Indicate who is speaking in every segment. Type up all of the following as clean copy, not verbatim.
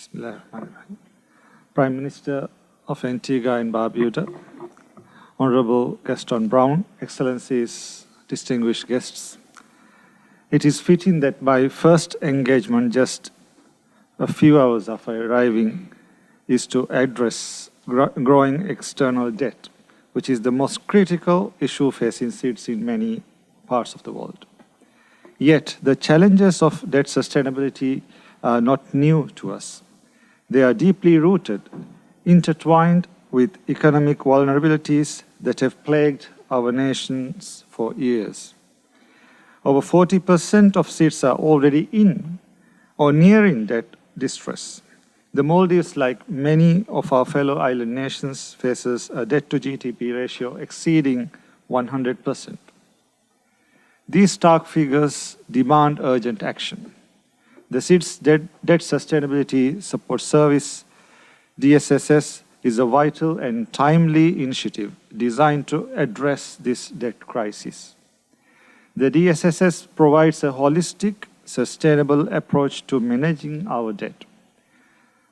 Speaker 1: Bismillahirrahmanirrahim. Prime Minister of Antigua and Barbuda, Honorable Gaston Brown, Excellencies, distinguished guests, it is fitting that my first engagement just a few hours after arriving is to address growing external debt, which is the most critical issue facing SIDS in many parts of the world. Yet, the challenges of debt sustainability are not new to us. They are deeply rooted, intertwined with economic vulnerabilities that have plagued our nations for years. Over 40% of SIDS are already in or nearing debt distress. The Maldives, like many of our fellow island nations, faces a debt-to-GDP ratio exceeding 100%. These stark figures demand urgent action. The SIDS Debt Sustainability Support Service, DSSS, is a vital and timely initiative designed to address this debt crisis. The DSSS provides a holistic, sustainable approach to managing our debt.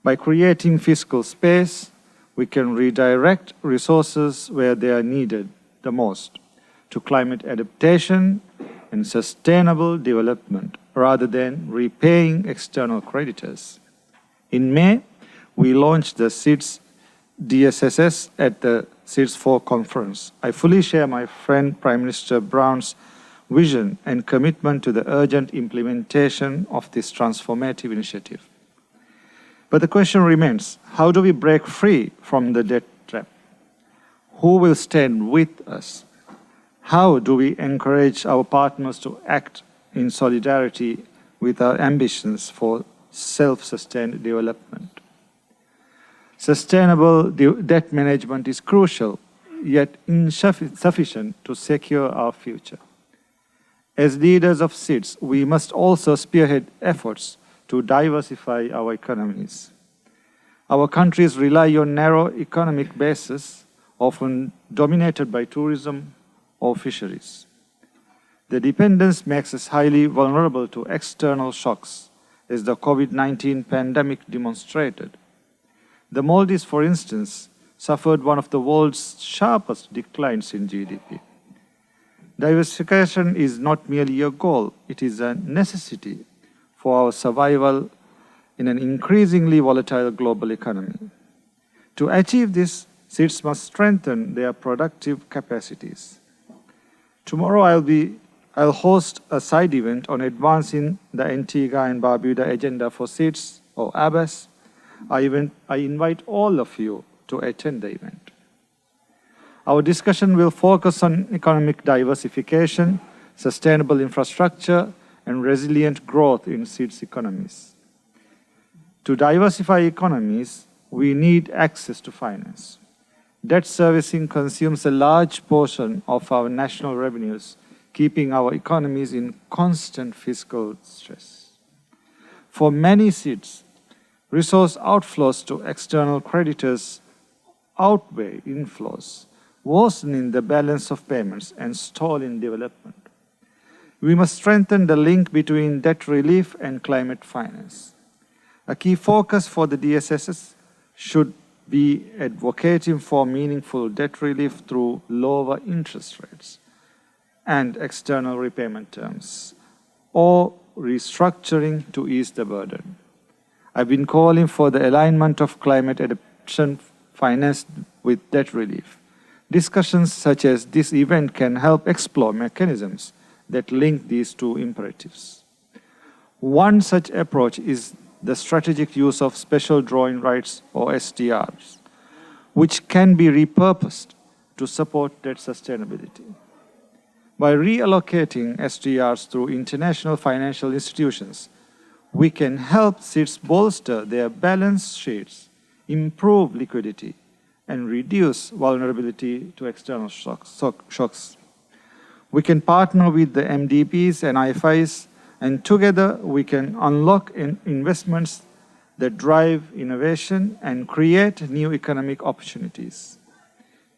Speaker 1: By creating fiscal space, we can redirect resources where they are needed the most to climate adaptation and sustainable development rather than repaying external creditors. In May, we launched the SIDS DSSS at the SIDS4 conference. I fully share my friend Prime Minister Brown's vision and commitment to the urgent implementation of this transformative initiative. But the question remains, how do we break free from the debt trap? Who will stand with us? How do we encourage our partners to act in solidarity with our ambitions for self-sustained development? Sustainable debt management is crucial, yet insufficient to secure our future. As leaders of SIDS, we must also spearhead efforts to diversify our economies. Our countries rely on narrow economic bases, often dominated by tourism or fisheries. The dependence makes us highly vulnerable to external shocks, as the COVID-19 pandemic demonstrated. The Maldives, for instance, suffered one of the world's sharpest declines in GDP. Diversification is not merely a goal, it is a necessity for our survival in an increasingly volatile global economy. To achieve this, SIDS must strengthen their productive capacities. Tomorrow I'll host a side event on advancing the Antigua and Barbuda agenda for SIDS, or ABAS. I invite all of you to attend the event. Our discussion will focus on economic diversification, sustainable infrastructure, and resilient growth in SIDS economies. To diversify economies, we need access to finance. Debt servicing consumes a large portion of our national revenues, keeping our economies in constant fiscal stress. For many SIDS, resource outflows to external creditors outweigh inflows, worsening the balance of payments and stalling development. We must strengthen the link between debt relief and climate finance. A key focus for the DSSS should be advocating for meaningful debt relief through lower interest rates and external repayment terms, or restructuring to ease the burden. I've been calling for the alignment of climate adaptation finance with debt relief. Discussions such as this event can help explore mechanisms that link these two imperatives. One such approach is the strategic use of special drawing rights, or SDRs, which can be repurposed to support debt sustainability. By reallocating SDRs through international financial institutions, we can help SIDS bolster their balance sheets, improve liquidity, and reduce vulnerability to external shocks. We can partner with the MDBs and IFIs, and together we can unlock investments that drive innovation and create new economic opportunities.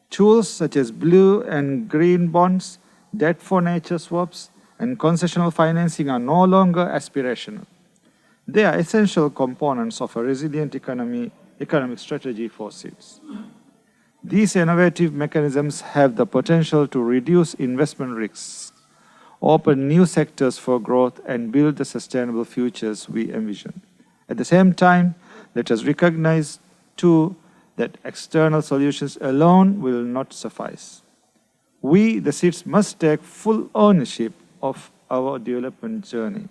Speaker 1: Tools such as blue and green bonds, debt for nature swaps, and concessional financing are no longer aspirational. They are essential components of a resilient economic strategy for SEEDS. These innovative mechanisms have the potential to reduce investment risks, open new sectors for growth, and build the sustainable futures we envision. At the same time, let us recognize, too, that external solutions alone will not suffice. We, the SEEDS, must take full ownership of our development journey.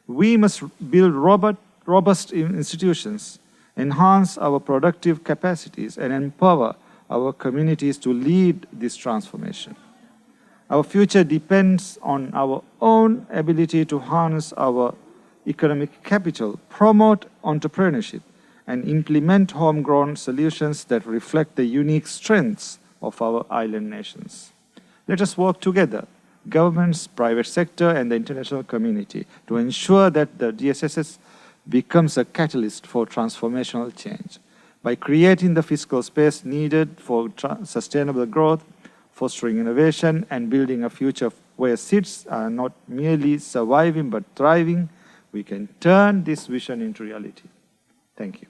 Speaker 1: We must build robust institutions, enhance our productive capacities, and empower our communities to lead this transformation. Our future depends on our own ability to harness our economic capital, promote entrepreneurship, and implement homegrown solutions that reflect the unique strengths of our island nations. Let us work together, governments, private sector, and the international community, to ensure that the GSSS becomes a catalyst for transformational change. By creating the fiscal space needed for sustainable growth, fostering innovation, and building a future where SEEDS are not merely surviving but thriving, we can turn this vision into reality. Thank you.